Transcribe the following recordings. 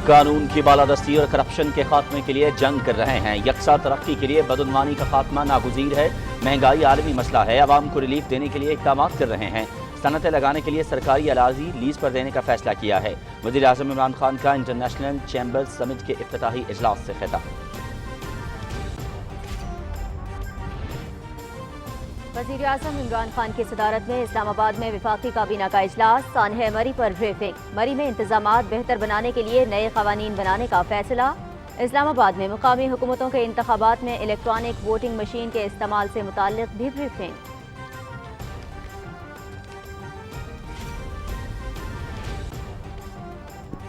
कानून की बालादस्ती और करप्शन के खात्मे के लिए जंग कर रहे हैं। यकसा तरक्की के लिए बदउनवानी का खात्मा नागुज़ीर है। महंगाई आलमी मसला है, आवाम को रिलीफ देने के लिए इक़दाम कर रहे हैं। सनतें लगाने के लिए सरकारी अराज़ी लीज पर देने का फैसला किया है। वज़ीर आज़म इमरान खान का इंटरनेशनल चैम्बर्स समिट के इफ्तिताही इजलास से खिताब। वज़ीर आज़म इमरान खान की सदारत में इस्लामाबाद में वफाकी काबीना का इजलास, सानह मरी पर ब्रीफिंग। मरी में इंतजामात बेहतर बनाने के लिए नए क़वानीन बनाने का फैसला। इस्लामाबाद में मुकामी हुकूमतों के इंतखाबात में इलेक्ट्रॉनिक वोटिंग मशीन के इस्तेमाल से मुताल्लिक़ भी ब्रीफिंग।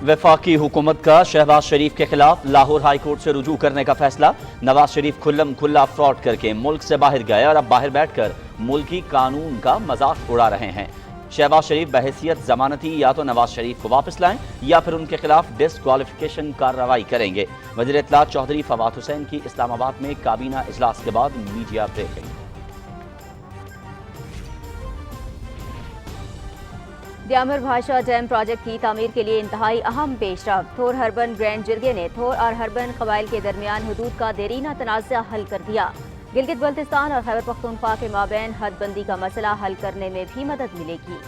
वफाकी हुकूमत का शहबाज शरीफ के खिलाफ लाहौर हाई कोर्ट से रुजू करने का फैसला। नवाज शरीफ खुल्लम खुल्ला फ्रॉड करके मुल्क से बाहर गए और अब बाहर बैठकर मुल्की कानून का मजाक उड़ा रहे हैं। शहबाज शरीफ बहैसियत जमानती या तो नवाज शरीफ को वापस लाएं या फिर उनके खिलाफ डिस्क्वालिफिकेशन कार्रवाई करेंगे। वज़ीर इत्तलात चौधरी फवाद हुसैन की इस्लामाबाद में काबीना इजलास के बाद मीडिया ब्रीफिंग। दियामर भाषा डैम प्रोजेक्ट की तामीर के लिए इंतहाई अहम पेशरफ। थोर हरबन ग्रैंड जिरगे ने थोर और हरबन कबाइल के दरमियान हदूद का देरीना तनाज़ा हल कर दिया। गिलगित बल्तिस्तान और खैबर पख्तूनख्वा के माबैन हदबंदी का मसला हल करने में भी मदद मिलेगी।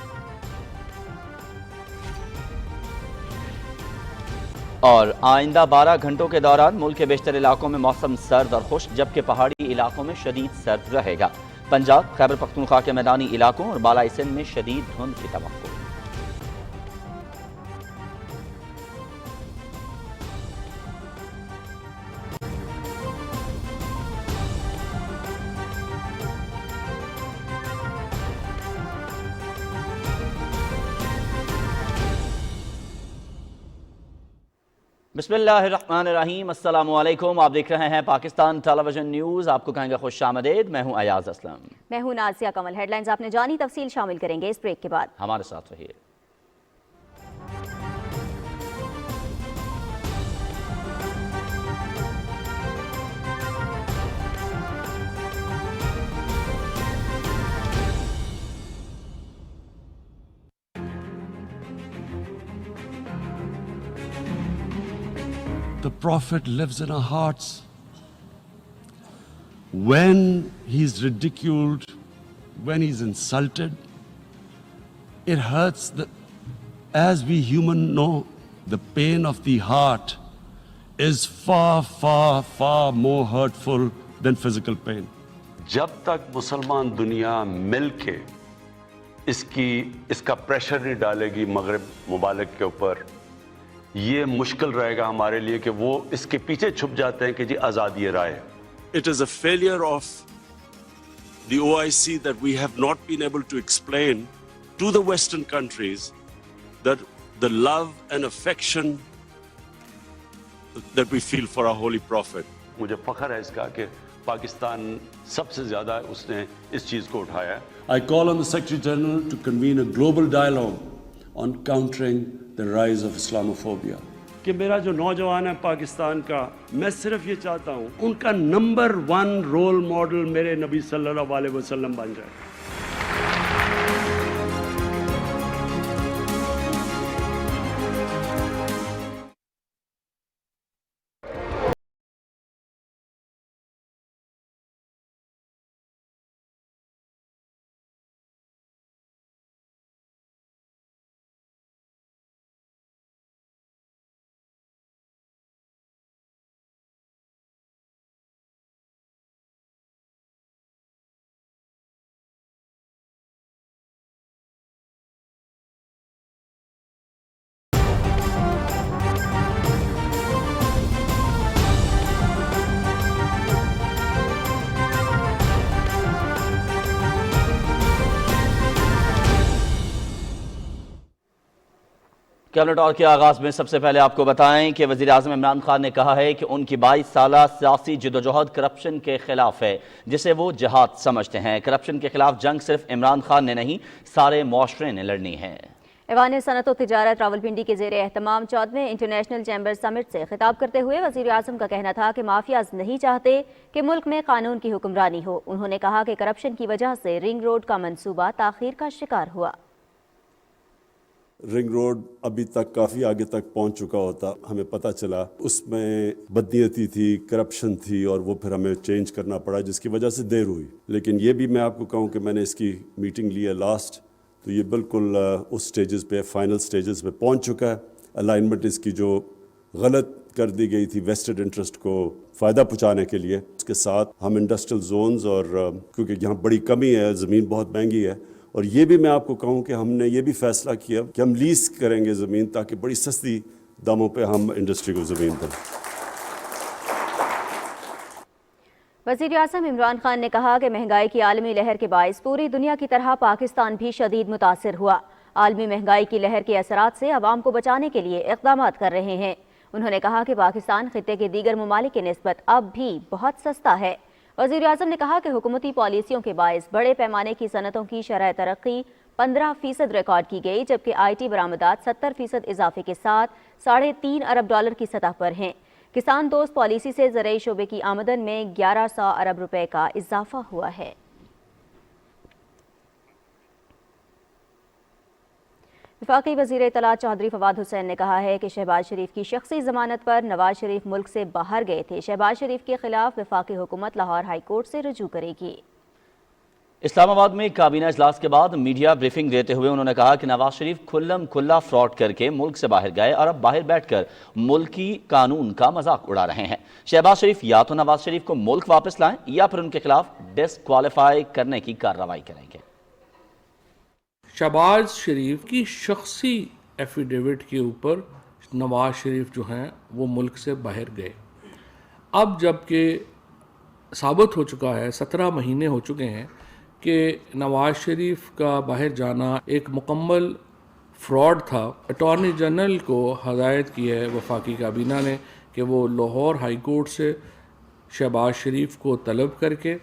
और आइंदा 12 घंटों के दौरान मुल्क के बेशतर इलाकों में मौसम सर्द और खुश्क, जबकि पहाड़ी इलाकों में शदीद सर्द रहेगा। पंजाब, खैबर पख्तूनख्वा के मैदानी इलाकों और बालाई सिंध में शदीद धुंध की तवक्को। बिस्मिल्लाहिर्रहमानिर्रहीम, अस्सलामुअलैकुम। आप देख रहे हैं पाकिस्तान टेलीविजन न्यूज़। आपको कहेंगे खुश आमदेद। मैं हूं अयाज असलम। मैं हूं नाज़िया कमल। हेडलाइंस आपने जानी, तफसील शामिल करेंगे इस ब्रेक के बाद। हमारे साथ रहिए। The Prophet lives in our hearts. When he's ridiculed, when he's insulted, it hurts. As we humans know, the pain of the heart is far, far, far more hurtful than physical pain. जब तक मुसलमान दुनिया मिलके इसका pressure नहीं डालेगी मगरिब मुबालिक के ऊपर, ये मुश्किल रहेगा हमारे लिए कि वो इसके पीछे छुप जाते हैं कि जी आज़ादी राय। It is a failure of the OIC that we have not been able to explain to the Western countries that the love and affection that we feel for our Holy Prophet. मुझे फख्र है इसका कि पाकिस्तान सबसे ज़्यादा उसने इस चीज़ को उठाया। I call on the Secretary General to convene a global dialogue on countering the rise of Islamophobia. कि मेरा जो नौजवान है पाकिस्तान का, मैं सिर्फ ये चाहता हूँ उनका नंबर 1 रोल मॉडल मेरे नबी सल्लल्लाहु अलैहि वसल्लम बन जाए। कैबिनेट टॉक के आगाज में सबसे पहले आपको बताएं कि वज़ीर आज़म इमरान खान ने कहा है कि उनकी 22 साला सियासी जदोजहद करप्शन के खिलाफ है, जिसे वो जिहाद समझते हैं। करप्शन के खिलाफ जंग सिर्फ इमरान खान ने नहीं, सारे मुआशरे ने लड़नी है। ऐवान सनत व तिजारत रावलपिंडी के ज़ेर एहतमाम 14वें इंटरनेशनल चैम्बर समिट से खिताब करते हुए वज़ीर आज़म का कहना था कि माफियाज नहीं चाहते कि मुल्क में कानून की हुक्मरानी हो। उन्होंने कहा कि करप्शन की वजह से रिंग रोड का मंसूबा ताख़ीर का शिकार हुआ। رنگ روڈ ابھی تک کافی آگے تک پہنچ چکا ہوتا ہمیں پتہ چلا اس میں بدنیتی تھی، کرپشن تھی، اور وہ پھر ہمیں چینج کرنا پڑا جس کی وجہ سے دیر ہوئی. لیکن یہ بھی میں آپ کو کہوں کہ میں نے اس کی میٹنگ لی ہے لاسٹ، تو یہ بالکل اس سٹیجز پہ، فائنل سٹیجز پہ پہنچ چکا ہے. الائنمنٹ اس کی جو غلط کر دی گئی تھی ویسٹڈ انٹرسٹ کو فائدہ پہنچانے کے لیے، اس کے ساتھ ہم انڈسٹریل زونز، اور کیونکہ یہاں بڑی کمی ہے، زمین بہت مہنگی ہے، اور یہ بھی میں آپ کو کہوں کہ ہم نے یہ بھی فیصلہ کیا کہ ہم لیز کریں گے زمین، تاکہ بڑی سستی داموں پہ ہم انڈسٹری کو زمین دیں. وزیر اعظم عمران خان نے کہا کہ مہنگائی کی عالمی لہر کے باعث پوری دنیا کی طرح پاکستان بھی شدید متاثر ہوا. عالمی مہنگائی کی لہر کے اثرات سے عوام کو بچانے کے لیے اقدامات کر رہے ہیں. انہوں نے کہا کہ پاکستان خطے کے دیگر ممالک کی نسبت اب بھی بہت سستا ہے. وزیر اعظم نے کہا کہ حکومتی پالیسیوں کے باعث بڑے پیمانے کی صنعتوں کی شرح ترقی 15% ریکارڈ کی گئی، جبکہ آئی ٹی برآمدات 70% اضافے کے ساتھ $3.5 ارب کی سطح پر ہیں. کسان دوست پالیسی سے زرعی شعبے کی آمدن میں 1100 ارب روپے کا اضافہ ہوا ہے. وفاقی وزیر اطلاعات چودھری فواد حسین نے کہا ہے کہ شہباز شریف کی شخصی ضمانت پر نواز شریف ملک سے باہر گئے تھے. شہباز شریف کے خلاف وفاقی حکومت لاہور ہائی کورٹ سے رجوع کرے گی. اسلام آباد میں کابینہ اجلاس کے بعد میڈیا بریفنگ دیتے ہوئے انہوں نے کہا کہ نواز شریف کھلم کھلا فراڈ کر کے ملک سے باہر گئے اور اب باہر بیٹھ کر ملکی قانون کا مذاق اڑا رہے ہیں. شہباز شریف یا تو نواز شریف کو ملک واپس لائیں یا پھر ان کے خلاف ڈسکوالیفائی کرنے کی کارروائی کریں گے. شہباز شریف کی شخصی ایفیڈیوٹ کے اوپر نواز شریف جو ہیں وہ ملک سے باہر گئے. اب جب کہ ثابت ہو چکا ہے، 17 مہینے ہو چکے ہیں کہ نواز شریف کا باہر جانا ایک مکمل فراڈ تھا، اٹارنی جنرل کو ہدایت کی ہے وفاقی کابینہ نے کہ وہ لاہور ہائی کورٹ سے شہباز شریف کو طلب کر کے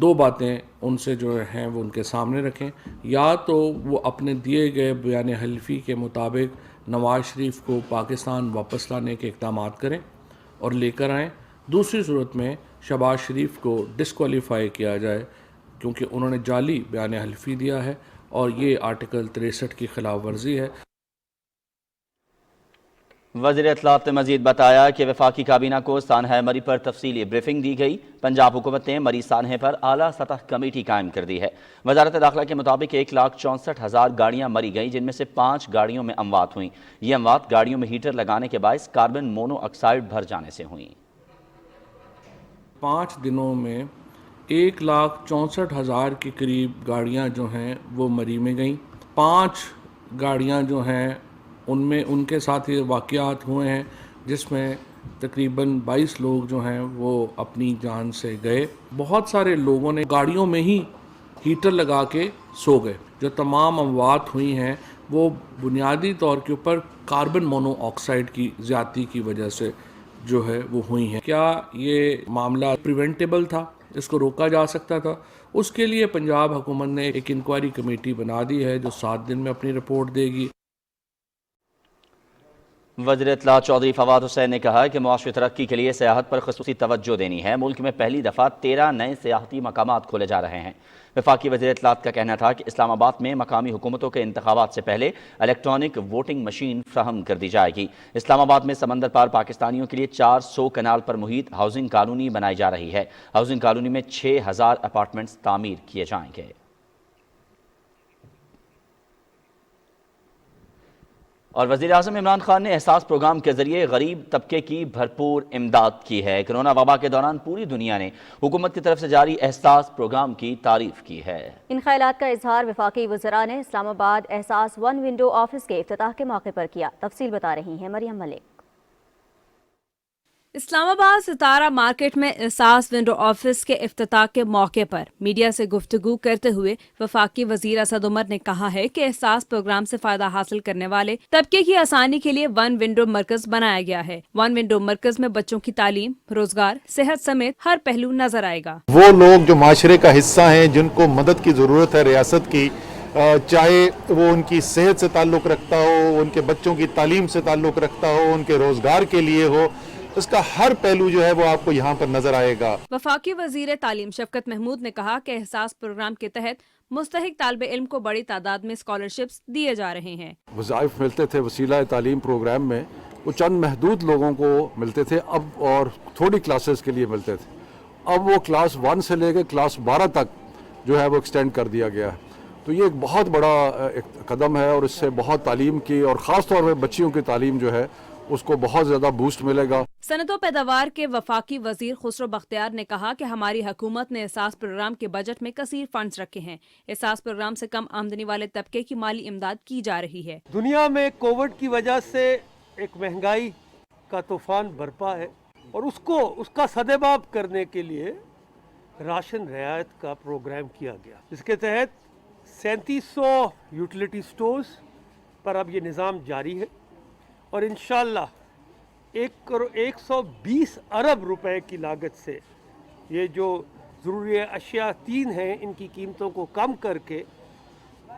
2 باتیں ان سے جو ہیں وہ ان کے سامنے رکھیں. یا تو وہ اپنے دیے گئے بیان حلفی کے مطابق نواز شریف کو پاکستان واپس لانے کے اقدامات کریں اور لے کر آئیں. دوسری صورت میں شہباز شریف کو ڈسکوالیفائی کیا جائے کیونکہ انہوں نے جعلی بیان حلفی دیا ہے اور یہ آرٹیکل 63 کی خلاف ورزی ہے. وزیر اطلاعات نے مزید بتایا کہ وفاقی کابینہ کو سانحہ مری پر تفصیلی بریفنگ دی گئی. پنجاب حکومت نے مری سانحے پر اعلیٰ سطح کمیٹی قائم کر دی ہے. وزارت داخلہ کے مطابق 1,64,000 گاڑیاں مری گئیں، جن میں سے 5 گاڑیوں میں اموات ہوئیں. یہ اموات گاڑیوں میں ہیٹر لگانے کے باعث کاربن مونو آکسائڈ بھر جانے سے ہوئیں. 5 دنوں میں 1,64,000 کے قریب گاڑیاں جو ہیں وہ مری میں گئیں. 5 گاڑیاں جو ہیں ان میں ان کے ساتھ یہ واقعات ہوئے ہیں جس میں تقریباً 22 لوگ جو ہیں وہ اپنی جان سے گئے. بہت سارے لوگوں نے گاڑیوں میں ہی ہیٹر لگا کے سو گئے. جو تمام اموات ہوئی ہیں وہ بنیادی طور کے اوپر کاربن مونو آکسائڈ کی زیادتی کی وجہ سے جو ہے وہ ہوئی ہیں. کیا یہ معاملہ پریونٹیبل تھا؟ اس کو روکا جا سکتا تھا؟ اس کے لیے پنجاب حکومت نے ایک انکوائری کمیٹی بنا دی ہے جو 7 دن میں اپنی رپورٹ دے گی. وزیر اطلاعات چودھری فواد حسین نے کہا کہ معاشی ترقی کے لیے سیاحت پر خصوصی توجہ دینی ہے. ملک میں پہلی دفعہ 13 نئے سیاحتی مقامات کھولے جا رہے ہیں. وفاقی وزیر اطلاعات کا کہنا تھا کہ اسلام آباد میں مقامی حکومتوں کے انتخابات سے پہلے الیکٹرانک ووٹنگ مشین فراہم کر دی جائے گی. اسلام آباد میں سمندر پار پاکستانیوں کے لیے 400 کنال پر محیط ہاؤسنگ کالونی بنائی جا رہی ہے. ہاؤسنگ کالونی میں 6,000 اپارٹمنٹس تعمیر کیے جائیں گے. اور وزیر اعظم عمران خان نے احساس پروگرام کے ذریعے غریب طبقے کی بھرپور امداد کی ہے. کرونا وبا کے دوران پوری دنیا نے حکومت کی طرف سے جاری احساس پروگرام کی تعریف کی ہے. ان خیالات کا اظہار وفاقی وزراء نے اسلام آباد احساس 1 ونڈو آفس کے افتتاح کے موقع پر کیا. تفصیل بتا رہی ہیں مریم ملک. اسلام آباد ستارہ مارکیٹ میں احساس ونڈو آفس کے افتتاح کے موقع پر میڈیا سے گفتگو کرتے ہوئے وفاقی وزیر اسد عمر نے کہا ہے کہ احساس پروگرام سے فائدہ حاصل کرنے والے طبقے کی آسانی کے لیے 1 ونڈو مرکز بنایا گیا ہے. 1 ونڈو مرکز میں بچوں کی تعلیم، روزگار، صحت سمیت ہر پہلو نظر آئے گا. وہ لوگ جو معاشرے کا حصہ ہیں، جن کو مدد کی ضرورت ہے ریاست کی، چاہے وہ ان کی صحت سے تعلق رکھتا ہو، ان کے بچوں کی تعلیم سے تعلق رکھتا ہو، ان کے روزگار کے لیے ہو، اس کا ہر پہلو جو ہے وہ آپ کو یہاں پر نظر آئے گا. وفاقی وزیر تعلیم شفقت محمود نے کہا کہ احساس پروگرام کے تحت مستحق طالب علم کو بڑی تعداد میں اسکالرشپس دیے جا رہے ہیں. وظائف ملتے تھے وسیلہ تعلیم پروگرام میں، وہ چند محدود لوگوں کو ملتے تھے، اب اور تھوڑی کلاسز کے لیے ملتے تھے. اب وہ کلاس 1 سے لے کے کلاس 12 تک جو ہے وہ ایکسٹینڈ کر دیا گیا ہے. تو یہ ایک بہت بڑا قدم ہے اور اس سے بہت تعلیم کی اور خاص طور پہ بچیوں کی تعلیم جو ہے اس کو بہت زیادہ بوسٹ ملے گا. صنعت و پیداوار کے وفاقی وزیر خسرو بختیار نے کہا کہ ہماری حکومت نے احساس پروگرام کے بجٹ میں کثیر فنڈز رکھے ہیں. احساس پروگرام سے کم آمدنی والے طبقے کی مالی امداد کی جا رہی ہے. دنیا میں کووڈ کی وجہ سے ایک مہنگائی کا طوفان برپا ہے اور اس کا سدباب کرنے کے لیے راشن رعایت کا پروگرام کیا گیا، جس کے تحت 3700 یوٹیلیٹی سٹورز پر اب یہ نظام جاری ہے اور انشاءاللہ 120 ارب روپے کی لاگت سے یہ جو ضروری اشیاء 3 ہیں ان کی قیمتوں کو کم کر کے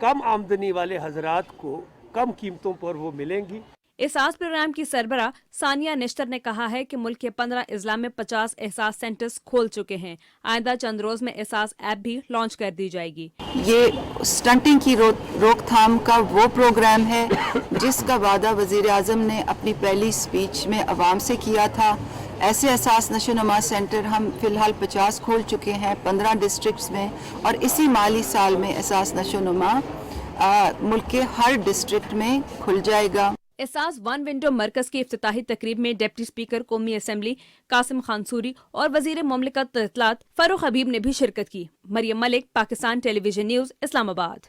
کم آمدنی والے حضرات کو کم قیمتوں پر وہ ملیں گی. احساس پروگرام کی سربراہ ثانیہ نشتر نے کہا ہے کہ ملک کے 15 اضلاع میں 50 احساس سینٹرز کھول چکے ہیں. آئندہ چند روز میں احساس ایپ بھی لانچ کر دی جائے گی. یہ سٹنٹنگ کی روک تھام کا وہ پروگرام ہے جس کا وعدہ وزیر اعظم نے اپنی پہلی سپیچ میں عوام سے کیا تھا. ایسے احساس نشو نما سینٹر ہم فی الحال 50 کھول چکے ہیں 15 ڈسٹرکٹس میں، اور اسی مالی سال میں احساس نشو نما ملک کے ہر ڈسٹرکٹ میں کھل جائے گا. احساس ون ونڈو مرکز کی افتتاحی تقریب میں ڈپٹی اسپیکر قومی اسمبلی قاسم خان سوری اور وزیر مملکت اطلاعات فاروق حبیب نے بھی شرکت کی. مریم ملک، پاکستان ٹیلی ویژن نیوز، اسلام آباد.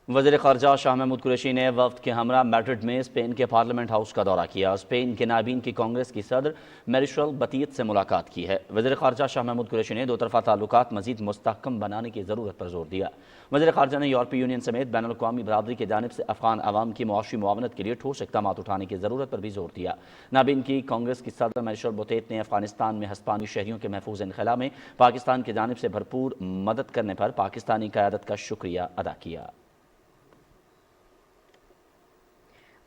وزیر خارجہ شاہ محمود قریشی نے وفد کے ہمراہ میڈرڈ میں اسپین کے پارلیمنٹ ہاؤس کا دورہ کیا. اسپین کے نائبین کی کانگریس کی صدر میریشل بتیت سے ملاقات کی ہے. وزیر خارجہ شاہ محمود قریشی نے دو طرفہ تعلقات مزید مستحکم بنانے کی ضرورت پر زور دیا. وزیر خارجہ نے یورپی یونین سمیت بین الاقوامی برادری کی جانب سے افغان عوام کی معاشی معاونت کے لیے ٹھوس اقدامات اٹھانے کی ضرورت پر بھی زور دیا. نائبین کی کانگریس کی صدر میریشل بتیت نے افغانستان میں ہسپانوی شہریوں کے محفوظ انخلا میں پاکستان کی جانب سے بھرپور مدد کرنے پر پاکستانی قیادت کا شکریہ ادا کیا.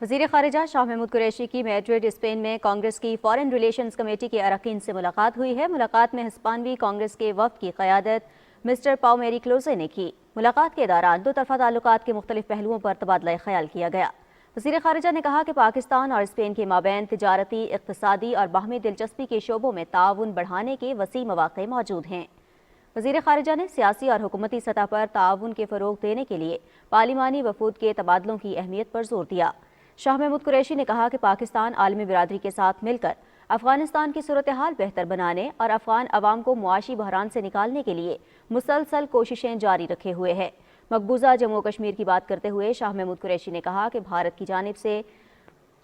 وزیر خارجہ شاہ محمود قریشی کی میڈرڈ اسپین میں کانگریس کی فارن ریلیشنز کمیٹی کے اراکین سے ملاقات ہوئی ہے. ملاقات میں ہسپانوی کانگریس کے وفد کی قیادت مسٹر پاؤ میری کلوزے نے کی. ملاقات کے دوران دو طرفہ تعلقات کے مختلف پہلوؤں پر تبادلہ خیال کیا گیا. وزیر خارجہ نے کہا کہ پاکستان اور اسپین کے مابین تجارتی، اقتصادی اور باہمی دلچسپی کے شعبوں میں تعاون بڑھانے کے وسیع مواقع موجود ہیں. وزیر خارجہ نے سیاسی اور حکومتی سطح پر تعاون کے فروغ دینے کے لیے پارلیمانی وفود کے تبادلوں کی اہمیت پر زور دیا. شاہ محمود قریشی نے کہا کہ پاکستان عالمی برادری کے ساتھ مل کر افغانستان کی صورتحال بہتر بنانے اور افغان عوام کو معاشی بحران سے نکالنے کے لیے مسلسل کوششیں جاری رکھے ہوئے ہے. مقبوضہ جموں و کشمیر کی بات کرتے ہوئے شاہ محمود قریشی نے کہا کہ بھارت کی جانب سے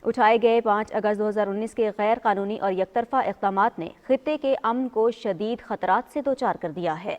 اٹھائے گئے 5 اگست 2019 کے غیر قانونی اور یک طرفہ اقدامات نے خطے کے امن کو شدید خطرات سے دوچار کر دیا ہے.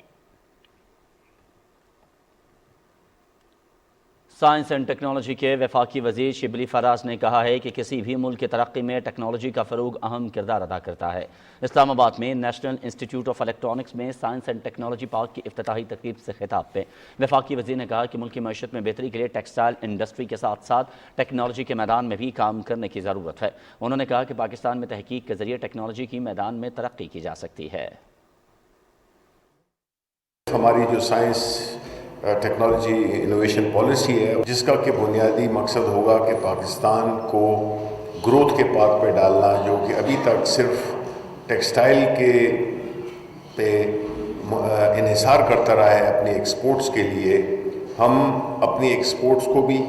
سائنس اینڈ ٹیکنالوجی کے وفاقی وزیر شبلی فراز نے کہا ہے کہ کسی بھی ملک کی ترقی میں ٹیکنالوجی کا فروغ اہم کردار ادا کرتا ہے. اسلام آباد میں نیشنل انسٹیٹیوٹ آف الیکٹرانکس میں سائنس اینڈ ٹیکنالوجی پارک کی افتتاحی تقریب سے خطاب پہ وفاقی وزیر نے کہا کہ ملکی معیشت میں بہتری کے لیے ٹیکسٹائل انڈسٹری کے ساتھ ساتھ ٹیکنالوجی کے میدان میں بھی کام کرنے کی ضرورت ہے. انہوں نے کہا کہ پاکستان میں تحقیق کے ذریعے ٹیکنالوجی کی میدان میں ترقی کی جا سکتی ہے. ہماری جو سائنس ٹیکنالوجی انوویشن پالیسی ہے جس کا کہ بنیادی مقصد ہوگا کہ پاکستان کو گروتھ کے پاتھ پہ ڈالنا، جو کہ ابھی تک صرف ٹیکسٹائل کے پہ انحصار کرتا رہا ہے اپنی ایکسپورٹس کے لیے. ہم اپنی ایکسپورٹس کو بھی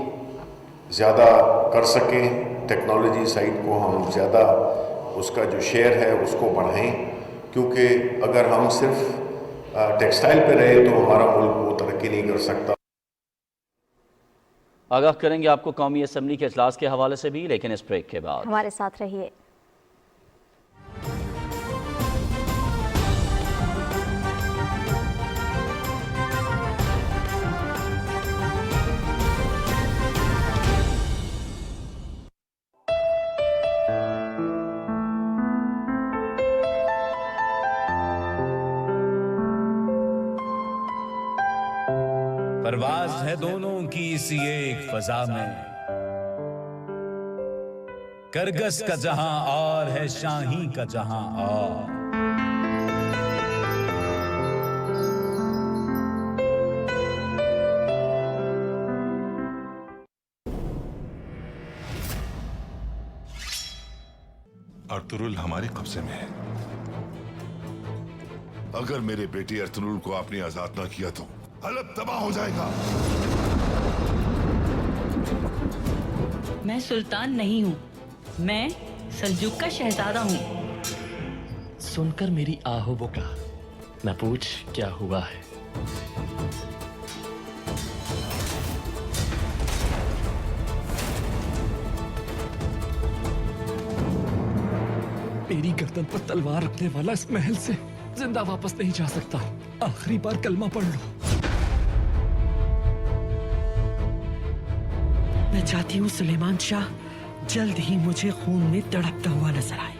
زیادہ کر سکیں، ٹیکنالوجی سائٹ کو ہم زیادہ اس کا جو شیئر ہے اس کو بڑھائیں، کیونکہ اگر ہم صرف ٹیکسٹائل پہ رہے تو ہمارا ملک وہ ترقی نہیں کر سکتا. آگاہ کریں گے آپ کو قومی اسمبلی کے اجلاس کے حوالے سے بھی، لیکن اس بریک کے بعد ہمارے ساتھ رہیے. پرواز ہے دونوں کی اسی ایک فضا میں، करगस का जहां और है शाही का जहां और। अर्तुरुल हमारे कब्जे में है। अगर मेरे बेटे अर्तुरुल को आपने आजाद ना किया तो हलब तबाह हो जाएगा। मैं सुल्तान नहीं हूँ, मैं सल्जूक का शहजादा हूँ। सुनकर मेरी आहो बुका, मैं पूछ क्या हुआ है। मेरी गर्दन पर तलवार रखने वाला इस महल से जिंदा वापस नहीं जा सकता। आखिरी बार कलमा पढ़ लो। मैं चाहती हूँ सुलेमान शाह जल्द ही मुझे खून में तड़पता हुआ नजर आए।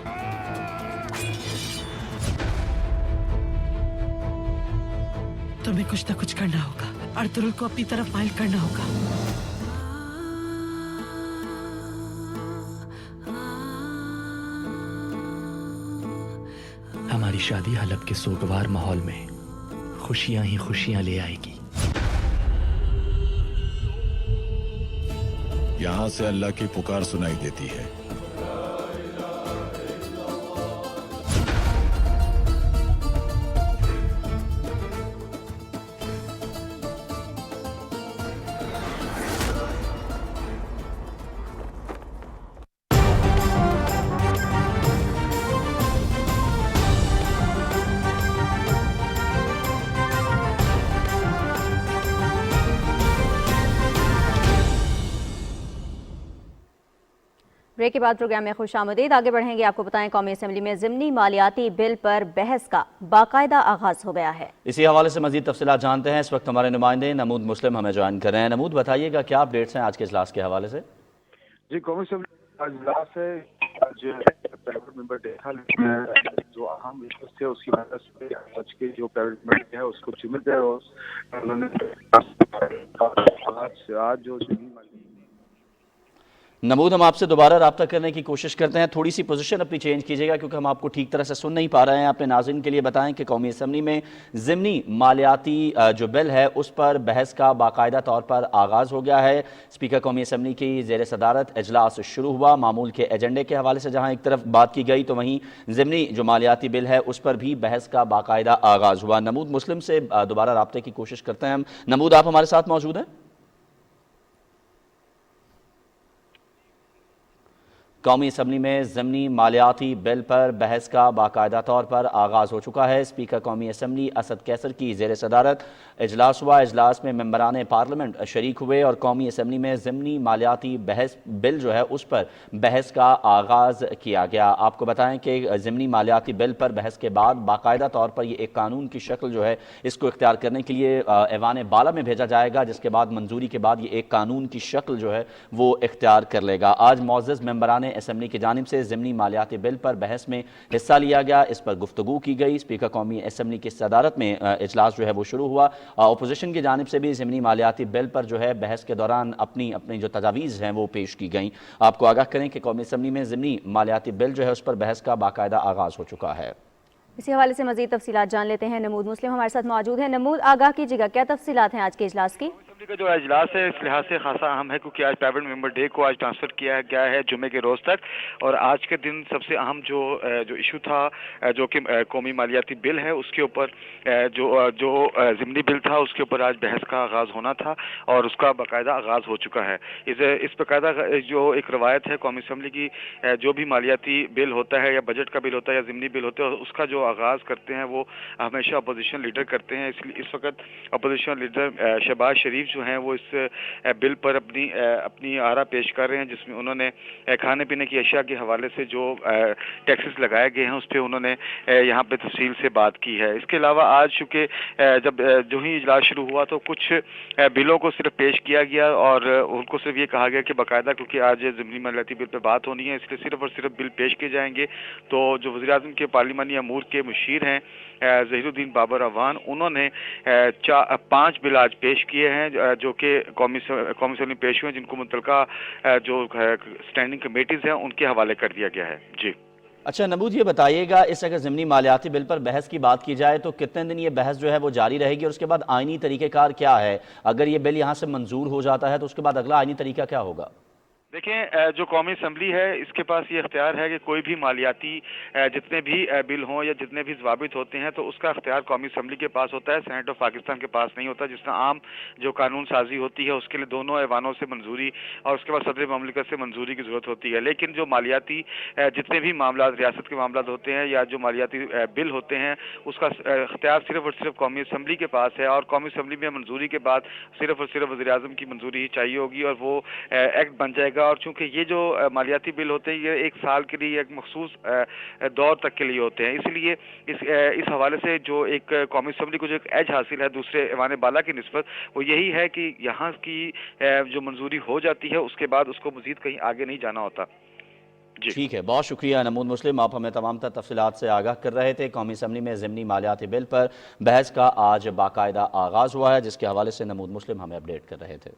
तुम्हें कुछ न कुछ करना होगा, अर्तुरुल को अपनी तरफ माइल करना होगा। हमारी शादी हलब के सोगवार माहौल में खुशियां ही खुशियां ले आएगी। यहां से अल्लाह की पुकार सुनाई देती है। ब्रेक के बाद प्रोग्राम में खुशामदीद। आगे बढ़ेंगे, आपको बताएं कौमी असेंबली में ज़िमनी मालियाती बिल पर बहस का बाकायदा आगाज हो गया है। इसी हवाले से मजीद तफसीलात जानते हैं। इस वक्त हमारे नुमाइंदे नमूद मुस्लिम हमें ज्वाइन कर रहे हैं। नमूद, बताइएगा क्या अपडेट्स हैं आज के इजलास के हवाले से। जी, कौमी असेंबली इजलास है। आज प्राइवेट मेंबर देखा जो अहम इश्यूज थे उसकी वजह से आज के जो प्राइवेट मेंबर है उसको चिमट है और उन्होंने आज जो नमूद, हम आपसे दोबारा रब्ता करने की कोशिश करते हैं। थोड़ी सी पोजीशन अपनी चेंज कीजिएगा क्योंकि हम आपको ठीक तरह से सुन नहीं पा रहे हैं। अपने नाज़रीन के लिए बताएं कि कौमी असेंबली में ज़िमनी मालियाती जो बिल है उस पर बहस का बाकायदा तौर पर आगाज़ हो गया है। स्पीकर कौमी असेंबली की ज़ेर सदारत इजलास शुरू हुआ। मामूल के एजेंडे के हवाले से जहाँ एक तरफ बात की गई तो वहीं ज़िमनी जो मालियाती बिल है उस पर भी बहस का बाकायदा आगाज़ हुआ। नमूद मुस्लिम से दोबारा रब्ते की कोशिश करते हैं हम। नमूद, आप हमारे साथ मौजूद हैं। कौमी असेंबली में ज़िमनी मालियाती बिल पर बहस का बाकायदा तौर पर आगाज़ हो चुका है। स्पीकर कौमी असेंबली असद कैसर की ज़ेर सदारत इजलास हुआ। इजलास में मेंबरान पार्लियामेंट शरीक हुए और कौमी असेंबली में ज़िमनी मालियाती बहस बिल जो है उस पर बहस का आगाज़ किया गया। आपको बताएं कि ज़िमनी मालियाती बिल पर बहस के बाद बाकायदा तौर पर ये एक कानून की शक्ल जो है इसको इख्तियार करने के लिए ऐवान बाला में भेजा जाएगा, जिसके बाद मंजूरी के बाद ये एक कानून की शक्ल जो है वो इख्तियार कर लेगा। आज मोअज़्ज़ज़ मेंबरान असेंबली की जानिब से ज़िमनी मालियाती बिल पर बहस में हिस्सा लिया गया, इस पर गुफ्तगू की गई। स्पीकर कौमी असेंबली की सदारत में इजलास जो है वो शुरू हुआ। अपोजिशन की जानिब से भी ज़िमनी मालियाती बिल पर जो है बहस के दौरान अपनी अपनी जो तजावीज़ हैं वो पेश की गई। आपको आगाह करें कि कौमी असेंबली में ज़िमनी मालियाती बिल जो है उस पर बहस का बाकायदा आगाज़ हो चुका है। इसी हवाले से मज़ीद तफसीलात जान लेते हैं। नमूद मुस्लिम हमारे साथ मौजूद हैं। नमूद, आगाह कीजिएगा क्या तफसीलात हैं आज के इजलास की। का जो इजलास है इस लिहाज से खासा अहम है क्योंकि आज प्राइवेट मेंबर डे को आज ट्रांसफर किया गया है जुमे के रोज तक, और आज के दिन सबसे अहम जो इशू था जो कि कौमी मालियाती बिल है उसके ऊपर जो ज़िमनी बिल था उसके ऊपर आज बहस का आगाज़ होना था और उसका बाकायदा आगाज़ हो चुका है। इस बाकायदा जो एक रवायत है कौमी असेंबली की, जो भी मालियाती बिल होता है या बजट का बिल होता है या ज़िमनी बिल होता है उसका जो आगाज़ करते हैं वो हमेशा अपोजिशन लीडर करते हैं। इसलिए इस वक्त अपोजिशन लीडर शहबाज शरीफ जो हैं वो इस बिल पर अपनी आरा पेश कर रहे हैं, जिसमें उन्होंने खाने पीने की अशिया के हवाले से जो टैक्सेस लगाए गए हैं उस पर उन्होंने यहाँ पे तफसील से बात की है। इसके अलावा आज चूँकि जब जो ही इजलास शुरू हुआ तो कुछ बिलों को सिर्फ पेश किया गया और उनको सिर्फ ये कहा गया कि बाकायदा क्योंकि आज ज़िमनी मालियाती बिल पर बात होनी है इसलिए सिर्फ और सिर्फ बिल पेश किए जाएंगे। तो जो वज़ीर-ए-आज़म के पार्लिमानी अमूर के मुशीर हैं ज़हीरुद्दीन बाबर अवान, उन्होंने 5 बिल आज पेश किए हैं जो कि कौमी असम्बली में पेश हुए हैं, जिनको मुतलका जो स्टैंडिंग कमेटीज़ हैं उनके हवाले कर दिया गया है। जी अच्छा नमूद, ये बताइएगा, इस अगर ज़िमनी मालियाती बिल पर बहस की बात की जाए तो कितने दिन ये बहस जो है वो जारी रहेगी, और उसके बाद आइनी तरीक़ेकार क्या है? अगर ये बिल यहाँ से मंजूर हो जाता है तो उसके बाद अगला आइनी तरीका क्या होगा? देखें, जो कौमी असम्बली है इसके पास ये इख्तियार है कि कोई भी मालियाती जितने भी बिल हों या जितने भी ज़वाबित होते हैं तो उसका इख्तियार कौमी असम्बली के पास होता है, सेनेट ऑफ पाकिस्तान के पास नहीं होता। जिस तरह आम जो कानून साजी होती है उसके लिए दोनों ऐवानों से मंजूरी और उसके बाद सदर ममलिकत से मंजूरी की ज़रूरत होती है, लेकिन जो मालियाती जितने भी मामला रियासत के मामला होते हैं या जो मालियाती बिल होते हैं उसका इख्तियार सिर्फ और सिर्फ कौमी असम्बली के पास है, और कौमी असम्बली में मंजूरी के बाद सिर्फ और सिर्फ वज़ीर आज़म की मंजूरी ही चाहिए होगी और वो एक्ट बन जाएगा। और चूंकि ये जो मालियाती बिल होते हैं ये 1 साल के लिए एक मखसूस दौर तक के लिए होते हैं, इसलिए इस हवाले से जो एक कौमी असम्बली को जो एक एज हासिल है दूसरे ऐवान बाला की निस्बत, वो यही है कि यहाँ की जो मंजूरी हो जाती है उसके बाद उसको मजीद कहीं आगे नहीं जाना होता। ठीक है, बहुत शुक्रिया नमूद मुस्लिम, आप हमें तमाम तर तफसीलात से आगाह कर रहे थे। कौमी असम्बली में ज़िमनी मालियाती बिल पर बहस का आज बाकायदा आगाज़ हुआ है, जिसके हवाले से नमूद मुस्लिम हमें अपडेट कर रहे थे।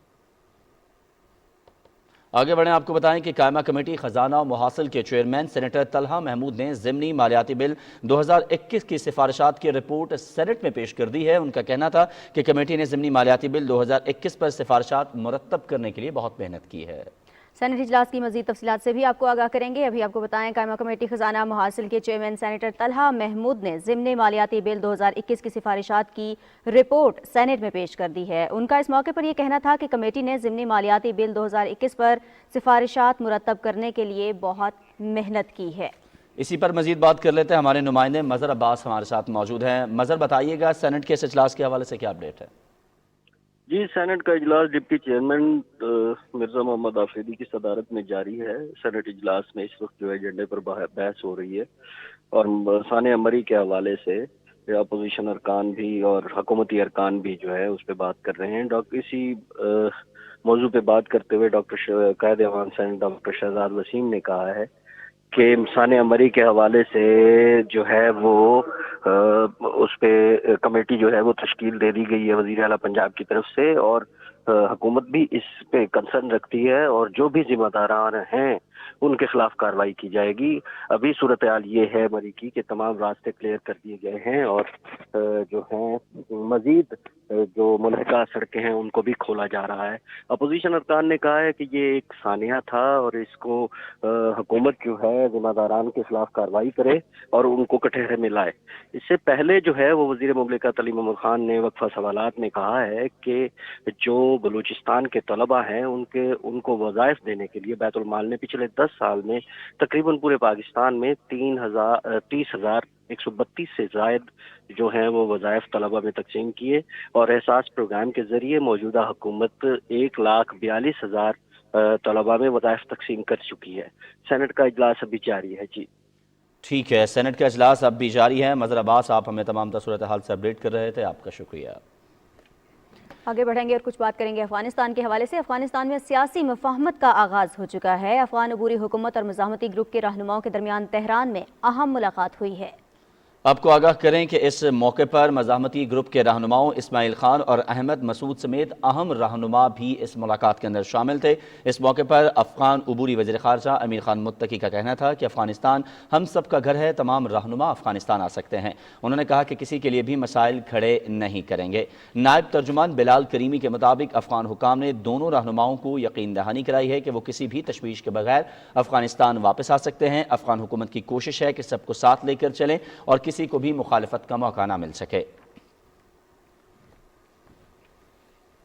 आगे बढ़ें, आपको बताएं कि कायमा कमेटी खजाना और मुहासिल के चेयरमैन सेनेटर तलहा महमूद ने ज़िमनी मालियाती बिल 2021 की सिफारिशात की रिपोर्ट सेनेट में पेश कर दी है। उनका कहना था कि कमेटी ने ज़िमनी मालियाती बिल 2021 पर सिफारिशात मुरत्तब करने के लिए बहुत मेहनत की है। सेनेट इजलास की मज़ीद तफसीलात से भी आपको आगाह करेंगे। अभी आपको बताएं, कायमा कमेटी खजाना मुहासिल के चेयरमैन सेनेटर तलहा महमूद ने ज़िमनी मालियाती बिल 2021 की सिफारिशात की रिपोर्ट सेनेट में पेश कर दी है। उनका इस मौके पर यह कहना था कि कमेटी ने ज़िमनी मालियाती बिल 2021 पर सिफारिशात मुरत्तब करने के लिए बहुत मेहनत की है। इसी पर मजीद बात कर लेते हैं, हमारे नुमाइंदे मज़हर अब्बास हमारे साथ मौजूद हैं। मज़हर, बताइएगा सेनेट के इस इजलास के हवाले से क्या अपडेट है? जी, सेनेट का इजलास डिप्टी चेयरमैन मिर्ज़ा मोहम्मद आफरीदी की सदारत में जारी है। सेनेट इजलास में इस वक्त जो एजेंडे पर बहस हो रही है और साने अमरी के हवाले से अपोजिशन अरकान भी और हुकूमती अरकान भी जो है उस पर बात कर रहे हैं। इसी मौजू पे बात करते हुए कायद अवाम सेनेट डॉक्टर शहजाद वसीम ने कहा है कि साने अमरी के हवाले से जो है वो उस पे कमेटी जो है वो तश्कील दे दी गई है वज़ीर आला पंजाब की तरफ से, और हुकूमत भी इस पे कंसर्न रखती है और जो भी जिम्मेदारान हैं उनके खिलाफ कार्रवाई की जाएगी। अभी सूरत हाल ये है मरी की कि तमाम रास्ते क्लियर कर दिए गए हैं और जो हैं मजीद जो मुलहका सड़कें हैं उनको भी खोला जा रहा है। अपोजिशन अरकान ने कहा है कि ये एक सानिया था और इसको हुकूमत जो है जिम्मेदारान के खिलाफ कार्रवाई करे और उनको कटहरे में लाए। इससे पहले जो है वो वज़ीर मुमलिकत अली महमूद खान ने वक्फा सवालात में कहा है कि जो बलूचिस्तान के तलबा हैं उनको वज़ाइफ देने के लिए बैतुल माल ने पिछले 10 साल में तकरीबन पूरे पाकिस्तान में 30,132 से ज़ायद जो हैं वो वज़ाइफ तलबा में तकसीम किए और एहसास प्रोग्राम के ज़रिए मौजूदा हुकूमत 1,42,000 तलबा में वज़ाइफ तकसीम कर चुकी है। सेनेट का इजलास अभी जारी है। जी ठीक है, सेनेट का इजलास अब भी जारी है। मज़हर अब्बास, आप हमें तमाम सूरत हाल से अपडेट कर रहे थे, आपका शुक्रिया। आगे बढ़ेंगे और कुछ बात करेंगे अफगानिस्तान के हवाले से। अफगानिस्तान में सियासी मुफाहमत का आगाज़ हो चुका है। अफगान अबूरी हुकूमत और मुज़ाहमती ग्रुप के रहनुमाओं के दरमियान तेहरान में अहम मुलाकात हुई है। आपको आगाह करें कि इस मौके पर मज़ाहमती ग्रुप के रहनुमाओं इस्माइल खान और अहमद मसूद समेत अहम रहनुमा भी इस मुलाकात के अंदर शामिल थे। इस मौके पर अफ़गान अबूरी वज़ीर ख़ारजा अमीर खान मुत्तकी का कहना था कि अफ़गानिस्तान हम सब का घर है, तमाम रहनुमा अफ़गानिस्तान आ सकते हैं। उन्होंने कहा कि किसी के लिए भी मसाइल खड़े नहीं करेंगे। नायब तर्जुमान बिलाल करीमी के मुताबिक अफ़गान हुकाम ने दोनों रहनुमाओं को यकीन दहानी कराई है कि वो किसी भी तशवीश के बगैर अफ़गानिस्तान वापस आ सकते हैं। अफ़गान हुकूमत की कोशिश है कि सबको साथ लेकर चलें और किसी को भी मुखालिफत का मौका ना मिल सके।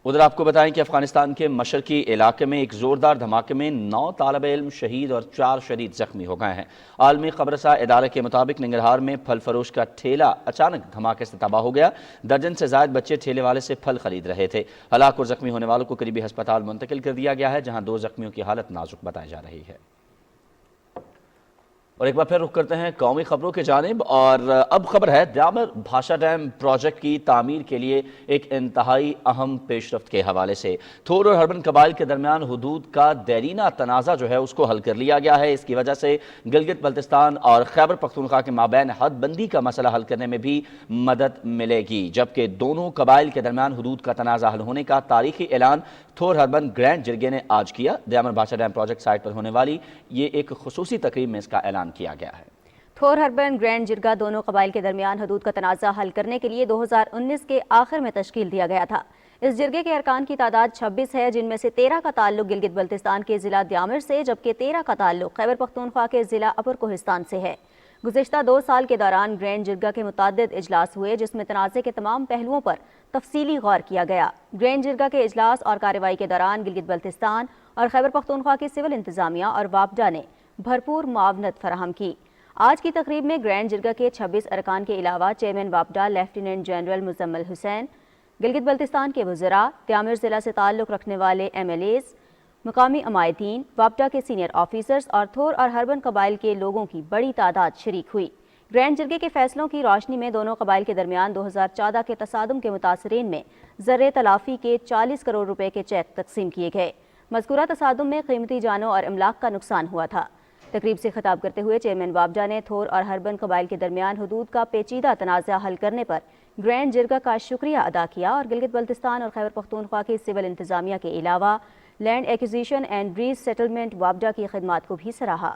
उधर आपको बताएं कि अफगानिस्तान के मशरकी इलाके में एक जोरदार धमाके में 9 तालिब इल्म शहीद और 4 शदीद जख्मी हो गए हैं। आलमी खबरसा इदारे के मुताबिक नंगरहार में फल फरोश का ठेला अचानक धमाके से तबाह हो गया। दर्जन से ज्यादा बच्चे ठेले वाले से फल खरीद रहे थे। हलाक और जख्मी होने वालों को करीबी अस्पताल मुंतकिल कर दिया गया है, जहां 2 जख्मियों की हालत नाजुक बताई जा रही है। اور ایک بار پھر رخ کرتے ہیں قومی خبروں کی جانب، اور اب خبر ہے دیامر بھاشا ڈیم پروجیکٹ کی تعمیر کے لیے ایک انتہائی اہم پیش رفت کے حوالے سے تھور اور ہربن قبائل کے درمیان حدود کا دیرینہ تنازع جو ہے اس کو حل کر لیا گیا ہے۔ اس کی وجہ سے گلگت بلتستان اور خیبر پختونخوا کے مابین حد بندی کا مسئلہ حل کرنے میں بھی مدد ملے گی، جبکہ دونوں قبائل کے درمیان حدود کا تنازع حل ہونے کا تاریخی اعلان تھور ہربن گرینڈ جرگے نے آج کیا۔ دیامر بھاشا ڈیم پروجیکٹ سائٹ پر ہونے والی یہ ایک خصوصی تقریب میں اس کا اعلان کیا گیا ہے۔ تھور ہربن گرینڈ جرگہ دونوں قبائل کے درمیان حدود کا تنازع حل کرنے کے لیے 2019 کے آخر میں تشکیل دیا گیا تھا۔ اس جرگے کے ارکان کی تعداد 26 ہے، جن میں سے 13 کا تعلق گلگت بلتستان کے ضلع دیامر سے، جبکہ 13 کا تعلق خیبر پختونخوا کے ضلع اپر کوہستان سے ہے۔ گزشتہ 2 سال کے دوران گرینڈ جرگہ کے متعدد اجلاس ہوئے، جس میں تنازع کے تمام پہلوؤں پر تفصیلی غور کیا گیا۔ گرینڈ جرگہ کے اجلاس اور کارروائی کے دوران گلگت بلتستان اور خیبر پختونخوا کی سول انتظامیہ اور وابڈا نے بھرپور معاونت فراہم کی۔ آج کی تقریب میں گرینڈ جرگہ کے 26 ارکان کے علاوہ چیئرمین وابڈا لیفٹیننٹ جنرل مزمل حسین، گلگت بلتستان کے وزراء، دیامر ضلع سے تعلق رکھنے والے MLAs، مقامی عمائدین، وابڈا کے سینئر آفیسرز اور تھور اور ہربن قبائل کے لوگوں کی بڑی تعداد شریک ہوئی۔ گرینڈ جرگے کے فیصلوں کی روشنی میں دونوں قبائل کے درمیان 2014 کے تصادم کے متاثرین میں زر تلافی کے 40 کروڑ روپے کے چیک تقسیم کیے گئے۔ مذکورہ تصادم میں قیمتی جانوں اور املاک کا نقصان ہوا تھا۔ تقریب سے خطاب کرتے ہوئے چیئرمین وابڈا نے تھور اور ہربن قبائل کے درمیان حدود کا پیچیدہ تنازع حل کرنے پر گرینڈ جرگہ کا شکریہ ادا کیا اور گلگت بلتستان اور خیبر پختونخوا کی سول انتظامیہ کے علاوہ land acquisition and resettlement وابڈا کی خدمات کو بھی سراہا۔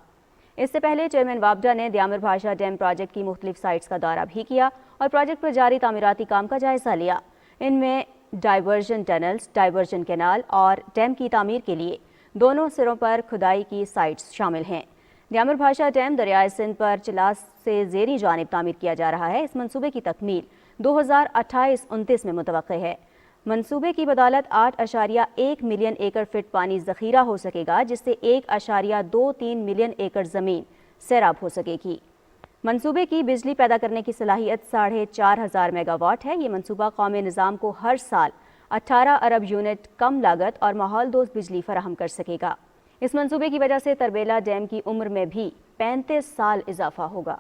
اس سے پہلے چیئرمین وابڈا نے دیامر بھاشا ڈیم پروجیکٹ کی مختلف سائٹس کا دورہ بھی کیا اور پروجیکٹ پر جاری تعمیراتی کام کا جائزہ لیا۔ ان میں ڈائیورژن ٹنلز، ڈائیورژن کینال اور ڈیم کی تعمیر کے لیے دونوں سروں پر کھدائی کی سائٹس شامل ہیں۔ دیامر بھاشا ڈیم دریائے سندھ پر چلاس سے زیریں جانب تعمیر کیا جا رہا ہے۔ اس منصوبے کی تکمیل 2028-29 میں متوقع ہے۔ منصوبے کی بدولت 8.1 ملین ایکڑ فٹ پانی ذخیرہ ہو سکے گا، جس سے 1.23 ملین ایکڑ زمین سیراب ہو سکے گی۔ منصوبے کی بجلی پیدا کرنے کی صلاحیت 4,500 میگا واٹ ہے۔ یہ منصوبہ قومی نظام کو ہر سال 18 ارب یونٹ کم لاگت اور ماحول دوست بجلی فراہم کر سکے گا۔ اس منصوبے کی وجہ سے تربیلا ڈیم کی عمر میں بھی 35 سال اضافہ ہوگا۔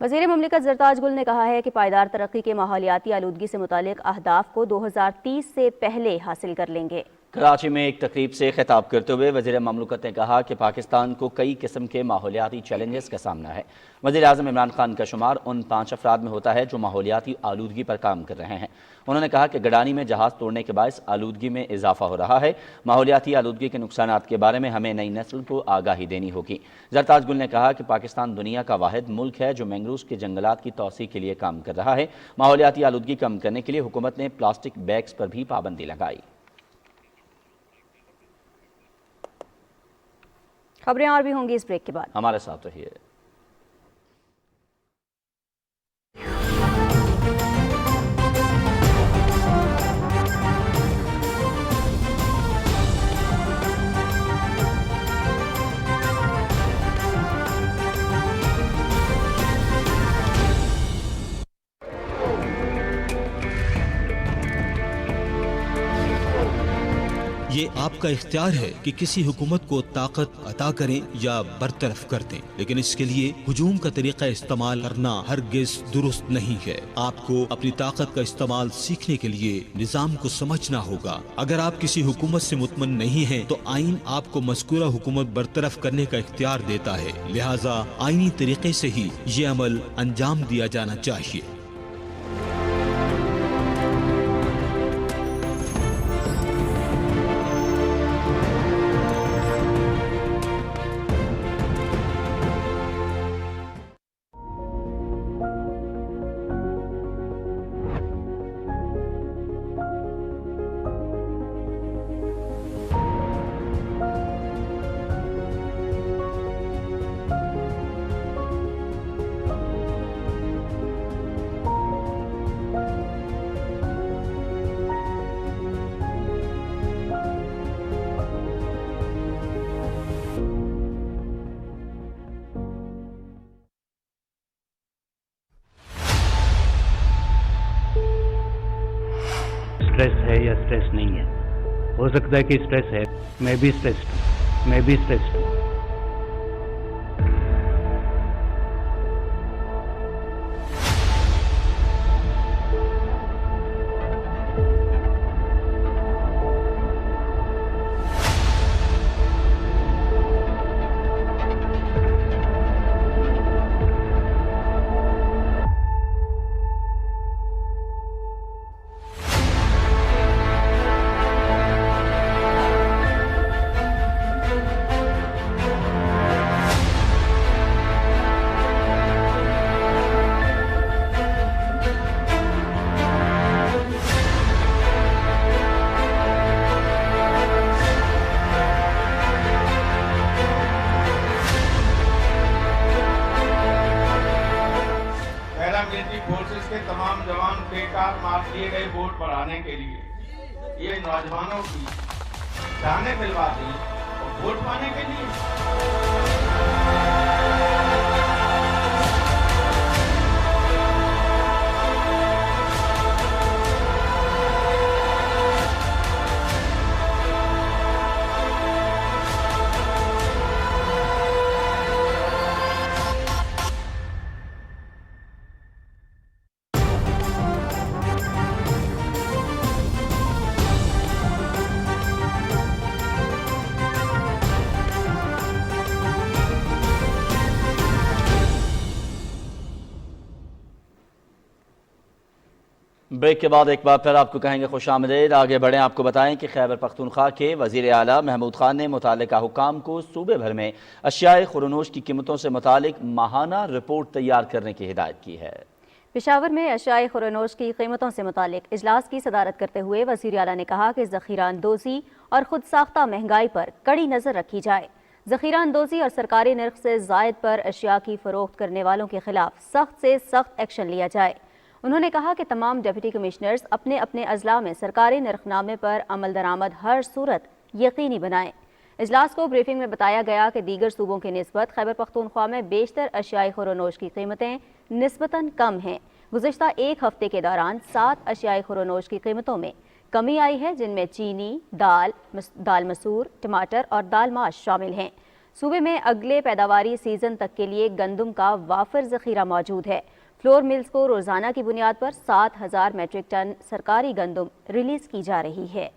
وزیر مملکت زرتاج گل نے کہا ہے کہ پائیدار ترقی کے ماحولیاتی آلودگی سے متعلق اہداف کو 2030 سے پہلے حاصل کر لیں گے۔ کراچی میں ایک تقریب سے خطاب کرتے ہوئے وزیر مملکت نے کہا کہ پاکستان کو کئی قسم کے ماحولیاتی چیلنجز کا سامنا ہے۔ وزیر اعظم عمران خان کا شمار ان 5 افراد میں ہوتا ہے جو ماحولیاتی آلودگی پر کام کر رہے ہیں۔ انہوں نے کہا کہ گڈانی میں جہاز توڑنے کے باعث آلودگی میں اضافہ ہو رہا ہے۔ ماحولیاتی آلودگی کے نقصانات کے بارے میں ہمیں نئی نسل کو آگاہی دینی ہوگی۔ زرتاج گل نے کہا کہ پاکستان دنیا کا واحد ملک ہے جو مینگرووز کے جنگلات کی توسیع کے لیے کام کر رہا ہے۔ ماحولیاتی آلودگی کم کرنے کے لیے حکومت نے پلاسٹک بیگز پر بھی پابندی لگائی۔ خبریں اور بھی ہوں گی اس بریک کے بعد، ہمارے ساتھ رہیے۔ یہ آپ کا اختیار ہے کہ کسی حکومت کو طاقت عطا کریں یا برطرف کر دیں، لیکن اس کے لیے ہجوم کا طریقہ استعمال کرنا ہرگز درست نہیں ہے۔ آپ کو اپنی طاقت کا استعمال سیکھنے کے لیے نظام کو سمجھنا ہوگا۔ اگر آپ کسی حکومت سے مطمئن نہیں ہیں تو آئین آپ کو مذکورہ حکومت برطرف کرنے کا اختیار دیتا ہے، لہٰذا آئینی طریقے سے ہی یہ عمل انجام دیا جانا چاہیے۔ اسٹریس ہے یا اسٹریس نہیں ہے، ہو سکتا ہے کہ اسٹریس ہے، میں بھی اسٹریسڈ ہوں، मैं भी स्ट्रेस्ड हूँ। फोर्सेस के तमाम जवान बेकार मार दिए गए वोट बढ़ाने के लिए ये नौजवानों की जानें दिलवा दी और वोट पाने के लिए। ब्रेक के बाद एक बार फिर आपको कहेंगे खुशामदीद। आगे बढ़ें, आपको बताएं कि खैबर पख्तूनख्वा के वज़ीर आला महमूद खान ने मुतालिका हुकाम को सूबे भर में अशियाए खुरनोश की कीमतों से मुतालिक माहाना रिपोर्ट तैयार करने की हिदायत की है। पेशावर में अशियाए खुरनोश की कीमतों से मुतालिक इजलास की सदारत करते हुए वज़ीर आला ने कहा कि ज़ख़ीरा अंदोज़ी और खुद साख्ता महंगाई पर कड़ी नज़र रखी जाए। ज़ख़ीरा अंदोज़ी और सरकारी नर्ख से ज़ायद पर अशिया की फ़रोख्त करने वालों के खिलाफ सख्त से सख्त एक्शन लिया जाए। उन्होंने कहा कि तमाम डिप्टी कमिश्नर्स अपने अपने अजला में सरकारी नरखनामे पर अमल दरामद हर सूरत यकीनी बनाएं। इजलास को ब्रीफिंग में बताया गया कि दीगर सूबों की निस्बत खैबर पख्तूनख्वा में बेशतर अशियाई खुरनोश की कीमतें निस्बतन कम हैं। गुज़िश्ता एक हफ्ते के दौरान 7 अशियाई खुरनोश की कीमतों में कमी आई है, जिनमें चीनी, दाल मसूर, टमाटर और दाल माश शामिल हैं। सूबे में अगले पैदावारी सीजन तक के लिए गंदम का वाफिर ज़ख़ीरा मौजूद है। फ्लोर मिल्स को रोजाना की बुनियाद पर 7000 मेट्रिक टन सरकारी गंदम रिलीज की जा रही है।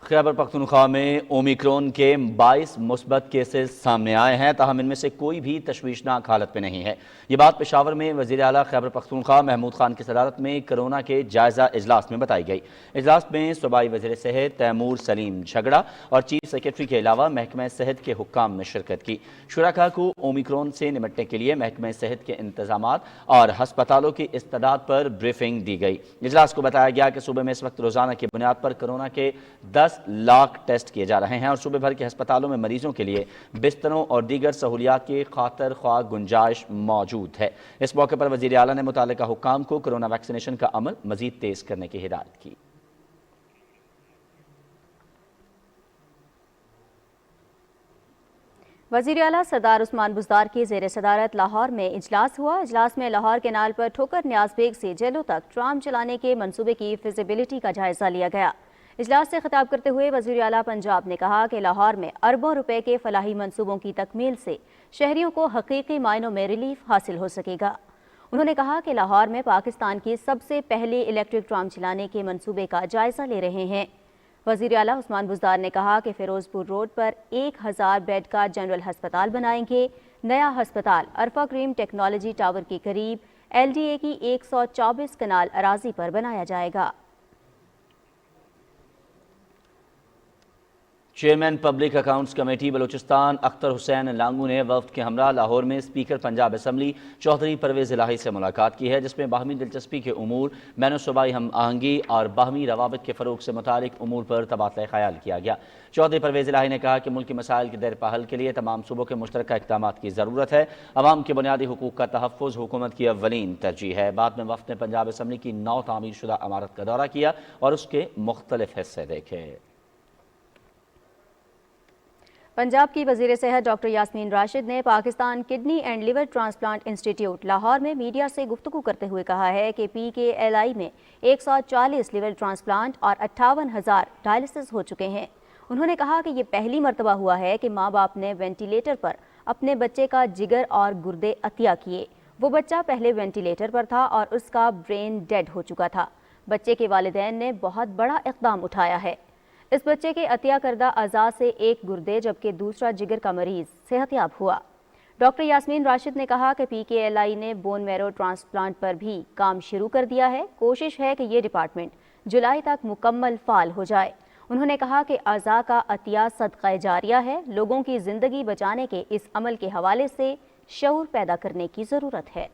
खैबर पख्तूनख्वा में ओमिक्रॉन के 22 मुस्बत केसेस सामने आए हैं, ताहम इनमें से कोई भी तशवीशनाक हालत में नहीं है। ये बात पेशावर में वज़ीर आला खैबर पख्तूनख्वा महमूद खान की सदारत में कोरोना के जायज़ा इजलास में बताई गई। इजलास में सूबाई वज़ीर सेहत तैमूर सलीम झगड़ा और चीफ सेक्रेटरी के अलावा महकमा सेहत के हुक्काम ने शिरकत की। शुरका को ओमिक्रॉन से निपटने के लिए महकमा सेहत के इंतजामात और हस्पतालों की इस्तादाद पर ब्रीफिंग दी गई। इजलास को बताया गया कि सूबे में इस वक्त रोजाना की बुनियाद पर कोरोना के 10 लाख टेस्ट किए जा रहे हैं और सूबे भर के अस्पतालों में मरीजों के लिए बिस्तरों और दीगर सहूलियात की खातर ख्वाह गुंजाइश मौजूद है। इस मौके पर वज़ीर आला ने मुतालिका हुक्काम को कोरोना वैक्सीनेशन का अमल मजीद तेज करने की हिदायत की। वज़ीर आला सरदार उस्मान बुज़दार की ज़ेर सदारत लाहौर में इजलास हुआ। इजलास में लाहौर केनाल पर ठोकर न्याज बेग से जेलों तक ट्राम चलाने के मंसूबे की फिजिबिलिटी का जायजा लिया गया। इजलास से खिताब करते हुए वज़ीर आला पंजाब ने कहा कि लाहौर में अरबों रुपए के फलाही मंसूबों की तकमील से शहरियों को हकीकी मायनों में रिलीफ हासिल हो सकेगा। उन्होंने कहा कि लाहौर में पाकिस्तान की सबसे पहले इलेक्ट्रिक ट्राम चलाने के मंसूबे का जायजा ले रहे हैं। वज़ीर आला उस्मान बुज़दार ने कहा कि फिरोजपुर रोड पर 1000 बेड का जनरल हस्पताल बनाएंगे। नया हस्पताल अरफा क्रीम टेक्नोलॉजी टावर के करीब LDA की 124 कनाल अराजी पर बनाया जाएगा। Chairman public accounts committee Balochistan Akhtar Hussain Langove ने वफ्द के हमरा लाहौर में स्पीकर पंजाब असम्बली चौधरी परवेज़ इलाही से मुलाकात की है, जिसमें बाहमी दिलचस्पी के उमूर, बैन सूबाई हम आहंगी और बाहमी रवाबित के फ़रोग से मुतालिक उमूर पर तबादला ख्याल किया गया। चौधरी परवेज़ इलाही ने कहा कि मुल्की मसाइल के देरपा हल के लिए तमाम सूबों के मुश्तरका इक़दामात की ज़रूरत है। अवाम के बुनियादी हुकूक का तहफ़्फ़ुज़ हुकूमत की अव्वलीन तरजीह है। बाद में वफ्द ने पंजाब असम्बली की 9 तामीर शुदा इमारत का दौरा किया और उसके मुख्तलिफ हिस्से देखे। पंजाब की वज़ीर सेहत डॉक्टर यास्मीन राशिद ने Pakistan kidney and liver transplant institute Lahore में मीडिया से गुफ्तगू करते हुए कहा है कि PKLI में 140 लिवर ट्रांसप्लांट और 58,000 डायलिसिस हो चुके हैं। उन्होंने कहा कि ये पहली मरतबा हुआ है कि माँ बाप ने वेंटिलेटर पर अपने बच्चे का जिगर और गुर्दे अतिया किए। वो बच्चा पहले वेंटिलेटर पर था और उसका ब्रेन डेड हो चुका था। बच्चे के वालिदैन ने बहुत बड़ा इक़दाम उठाया है। इस बच्चे के अतिया करदा अज़ा से एक गुर्दे जबकि दूसरा जिगर का मरीज सेहतयाब हुआ। डॉक्टर यास्मीन राशिद ने कहा कि PKLI ने बोन मैरो ट्रांसप्लांट पर भी काम शुरू कर दिया है। कोशिश है कि ये डिपार्टमेंट जुलाई तक मुकम्मल फाल हो जाए। उन्होंने कहा कि अज़ा का अतिया सदक़ा जारिया है। लोगों की ज़िंदगी बचाने के इस अमल के हवाले से शऊर पैदा करने की ज़रूरत है।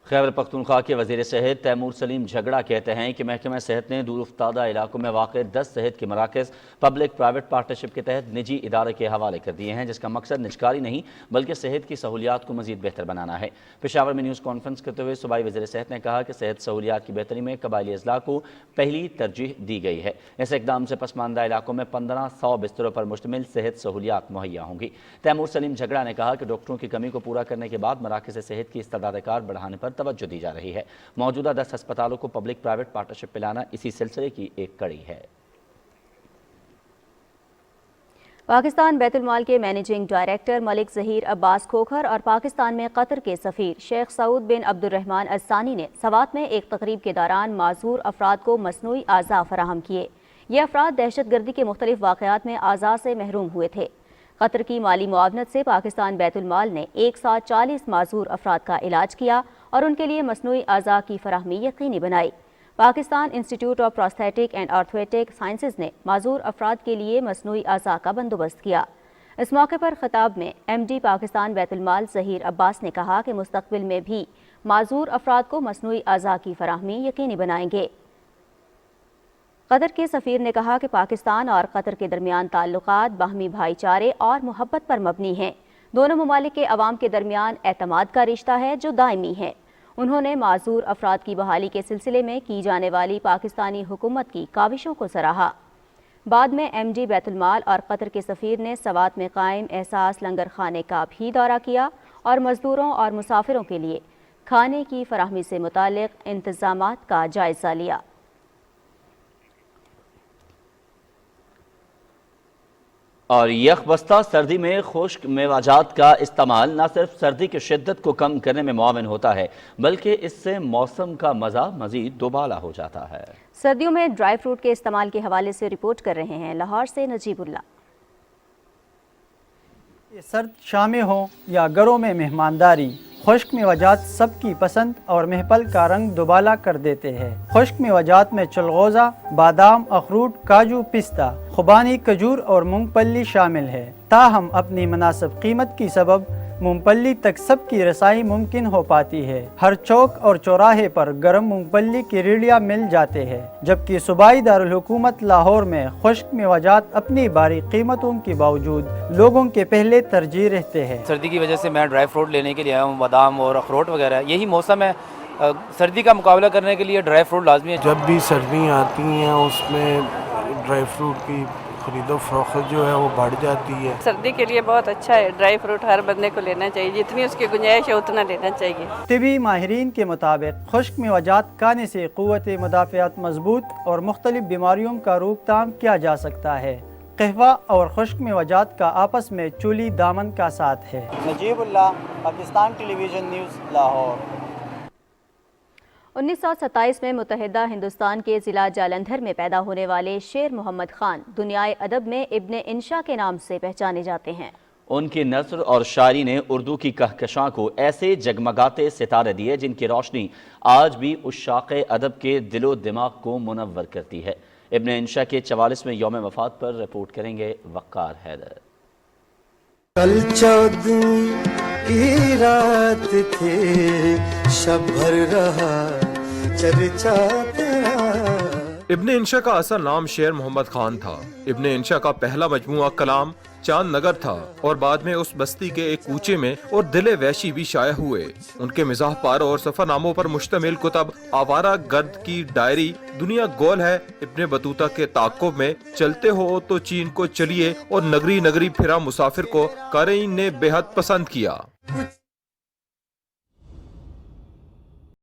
खैबर पख्तूनख्वा के वज़ीर सेहत तैमूर सलीम झगड़ा कहते हैं कि महकमा सेहत ने दूरफ्तादा इलाकों में वाक़ 10 सेहत के मराकज़ पब्लिक प्राइवेट पार्टनरशिप के तहत निजी इदारे के हवाले कर दिए हैं, जिसका मकसद निजकारी नहीं बल्कि सेहत की सहूलियात को मज़ीद बेहतर बनाना है। पेशावर में न्यूज़ कॉन्फ्रेंस करते हुए सूबाई वज़ीर सेहत ने कहा कि सेहत सहूलियात की बेहतरी में कबायली अजला को पहली तरजीह दी गई है। इस इक़दाम से पसमानदा इलाकों में 1500 बिस्तरों पर मुश्तमिल सेहत सहूलियात मुहैया होंगी। तैमूर सलीम झगड़ा ने कहा कि डॉक्टरों की कमी को पूरा करने के बाद मराकज़ सेहत की इस्तेदाद कार बढ़ाने पर तवज्जो दी जा रही है। मौजूदा 10 अस्पतालों को पब्लिक प्राइवेट पार्टनरशिप पिलाना इसी सिलसिले की एक कड़ी है। पाकिस्तान बैतुल माल के मैनेजिंग डायरेक्टर मलिक ज़हीर अब्बास खोखर और पाकिस्तान में कतर के सफ़ीर शेख सऊद बिन अब्दुर्रहमान अस्सानी ने सवात में एक तकरीब के दौरान माजूर अफराद को मसनूई आज़ा फराहम किए। ये अफराद दहशतगर्दी के मुख्तलिफ वाक़यात में आज़ा से महरूम हुए थे। कतर की माली मुआवनत से पाकिस्तान बैतुल माल ने 140 माजूर अफराद का इलाज किया और उनके लिए मसनूई आज़ा की फराहमी यकीनी बनाई। Pakistan institute of prosthetic and orthopaedic sciences ने माजूर अफराद के लिए मसनूई आज़ा का बंदोबस्त किया। इस मौके पर खिताब में MD पाकिस्तान बैतुल माल ज़हीर अब्बास ने कहा कि मुस्तक़बिल में भी माजूर अफराद को मसनूई आज़ा की फराहमी यकीनी बनाएंगे। कतर के सफ़ीर ने कहा कि पाकिस्तान और कतर के दरमियान ताल्लुकात बाहमी भाईचारे और मोहब्बत पर मबनी हैं। दोनों ममालिक के अवाम के दरमियान एतमाद का रिश्ता है जो दायमी है। उन्होंने माजूर अफराद की बहाली के सिलसिले में की जाने वाली पाकिस्तानी हुकूमत की काविशों को सराहा। बाद में MD बैतुल माल और कतर के सफ़ीर ने सवात में कायम एहसास लंगर खाने का भी दौरा किया और मजदूरों और मुसाफिरों के लिए खाने की फराहमी से मुताल्लिक़ इंतज़ामात का जायज़ा लिया। और यकबस्ता सर्दी में खुश्क मेवाजात का इस्तेमाल न सिर्फ सर्दी की शिद्दत को कम करने में मुआविन होता है बल्कि इससे मौसम का मज़ा मज़ीद दोबाला हो जाता है। सर्दियों में ड्राई फ्रूट के इस्तेमाल के हवाले से रिपोर्ट कर रहे हैं लाहौर से नजीबुल्ला। सर्द शामें हों या घरों में मेहमानदारी, खुश्क मेवाजात सबकी पसंद और महफल का रंग दुबाला कर देते हैं। खुश्क मेवाजात में चलगोज़ा, बादाम, अखरूट, काजू, पिस्ता, खुबानी, खजूर और मूंगफली शामिल है। ताहम अपनी मुनासिब कीमत की सबब मूंगफली तक सबकी रसाई मुमकिन हो पाती है। हर चौक और चौराहे पर गर्म मूंगफली की रेड़ियाँ मिल जाते हैं, जबकि सूबाई दारुल हुकूमत लाहौर में खुश्क मेवाजात अपनी भारी कीमतों के बावजूद लोगों के पहले तरजीह रहते हैं। सर्दी की वजह से मैं ड्राई फ्रूट लेने के लिए आया हूँ, बादाम और अखरोट वगैरह। यही मौसम है, सर्दी का मुकाबला करने के लिए ड्राई फ्रूट लाजमी है। जब भी सर्दियाँ आती हैं उसमें ड्राई फ्रूट की खरीदो फरोख्त जो है वो बढ़ जाती है। सर्दी के लिए बहुत अच्छा है, ड्राई फ्रूट हर बंदे को लेना चाहिए, जितनी उसकी गुंजाइश है उतना लेना चाहिए। तिबी माहिरीन के मुताबिक खुश्क मेवाजात खाने से क़ुव्वत मुदाफ़ियात मजबूत और मुख्तलिफ बीमारियों का रोकथाम किया जा सकता है। कहवा और खुश्क मेवाजात का आपस में चूली दामन का साथ है। Najibullah, Pakistan television news, Lahore. 1927 में मुत्तहिदा हिंदुस्तान के ज़िला जालंधर में पैदा होने वाले शेर मोहम्मद खान दुनियाए अदब में इब्ने इंशा के नाम से पहचाने जाते हैं। उनकी नस्र और शायरी ने उर्दू की कहकशां को ऐसे जगमगाते सितारे दिए जिनकी रोशनी आज भी उश्शाक़े अदब के दिलो दिमाग को मुनव्वर करती है। इब्ने इंशा के 44वें यौम वफ़ात पर रिपोर्ट करेंगे वक़ार हैदर। कल 14 की रात थे, शब भर रहा चर्चा तेरा। इब्ने इंशा का असल नाम शेर मोहम्मद खान था। इब्ने इंशा का पहला मजमूआ कलाम चांद नगर था और बाद में उस बस्ती के एक कूचे में और दिले वैशी भी शाया हुए। उनके मिजाह पार और सफरनामों पर मुश्तमिल कुतब, आवारा गर्द की डायरी, दुनिया गोल है, इब्ने बतूता के ताक़ुब में, चलते हो तो चीन को चलिए और नगरी नगरी फिरा मुसाफिर को क़ारीन ने बेहद पसंद किया।